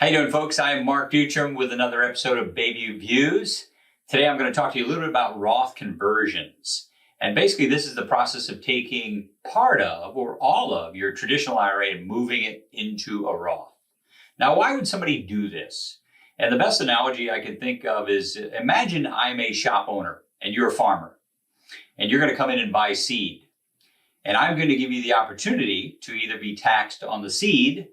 How you doing, folks? I am Mark Dutram with another episode of BayView Views. Today I'm going to talk to you a little bit about Roth Conversions. And basically this is the process of taking part of or all of your traditional IRA and moving it into a Roth. Now, why would somebody do this? And the best analogy I can think of is, imagine I'm a shop owner and you're a farmer and you're going to come in and buy seed. And I'm going to give you the opportunity to either be taxed on the seed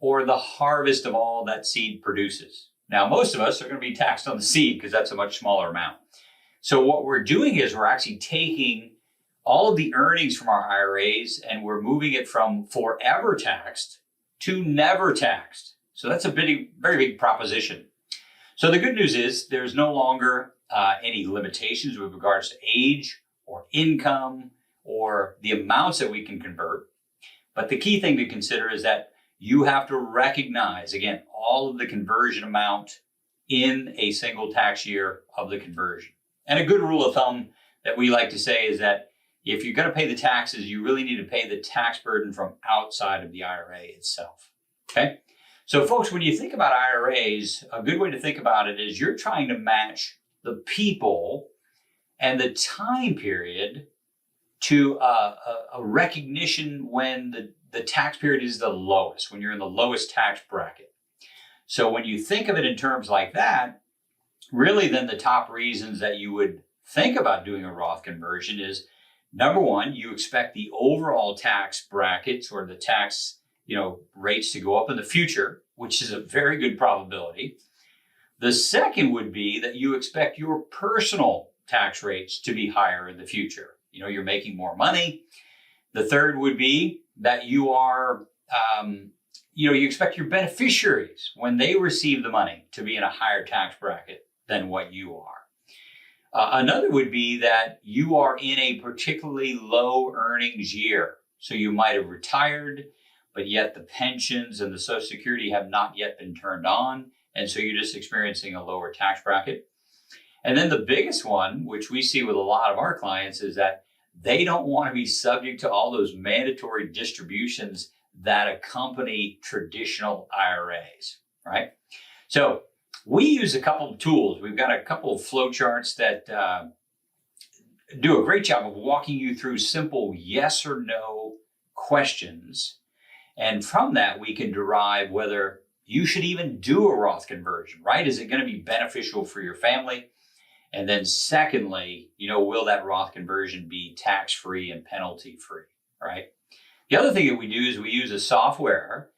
or the harvest of all that seed produces. Now, most of us are going to be taxed on the seed because that's a much smaller amount. So what we're doing is we're actually taking all of the earnings from our IRAs and we're moving it from forever taxed to never taxed. So that's a very big proposition. So the good news is there's no longer any limitations with regards to age or income or the amounts that we can convert. But the key thing to consider is that you have to recognize, again, all of the conversion amount in a single tax year of the conversion. And a good rule of thumb that we like to say is that if you're going to pay the taxes, you really need to pay the tax burden from outside of the IRA itself. Okay? So folks, when you think about IRAs, a good way to think about it is you're trying to match the people and the time period to a recognition when the tax period is the lowest, when you're in the lowest tax bracket. So when you think of it in terms like that, really then the top reasons that you would think about doing a Roth conversion is, number one, you expect the overall tax brackets or the tax rates to go up in the future, which is a very good probability. The second would be that you expect your personal tax rates to be higher in the future. You're making more money. The third would be that you are, you expect your beneficiaries, when they receive the money, to be in a higher tax bracket than what you are. Another would be that you are in a particularly low earnings year. So you might have retired, but yet the pensions and the Social Security have not yet been turned on. And so you're just experiencing a lower tax bracket. And then the biggest one, which we see with a lot of our clients, is that they don't want to be subject to all those mandatory distributions that accompany traditional IRAs, right? So we use a couple of tools. We've got a couple of flowcharts that do a great job of walking you through simple yes or no questions. And from that, we can derive whether you should even do a Roth conversion, right? Is it going to be beneficial for your family? And then secondly, will that Roth conversion be tax-free and penalty-free, right? The other thing that we do is we use a software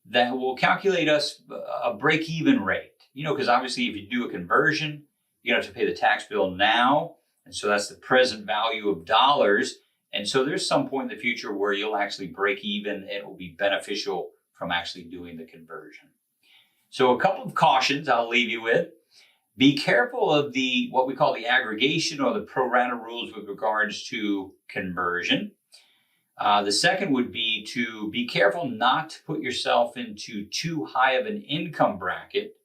that will calculate us a break-even rate. Because obviously if you do a conversion, you have to pay the tax bill now. And so that's the present value of dollars. And so there's some point in the future where you'll actually break even and it will be beneficial from actually doing the conversion. So a couple of cautions I'll leave you with. Be careful of what we call the aggregation or the pro rata rules with regards to conversion. The second would be to be careful not to put yourself into too high of an income bracket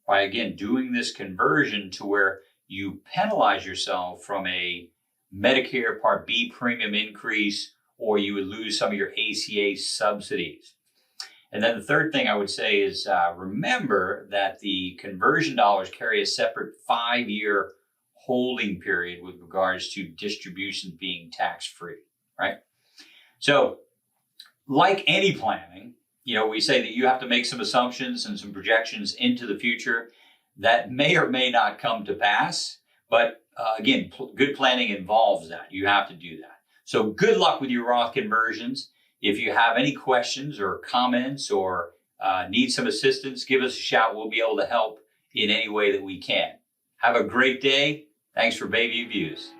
by, again, doing this conversion to where you penalize yourself from a Medicare Part B premium increase, or you would lose some of your ACA subsidies. And then the third thing I would say is remember that the conversion dollars carry a separate 5-year holding period with regards to distributions being tax-free, right? So like any planning, we say that you have to make some assumptions and some projections into the future that may or may not come to pass. But again, good planning involves that. You have to do that. So good luck with your Roth conversions. If you have any questions or comments or need some assistance, give us a shout. We'll be able to help in any way that we can. Have a great day. Thanks for BayView Views.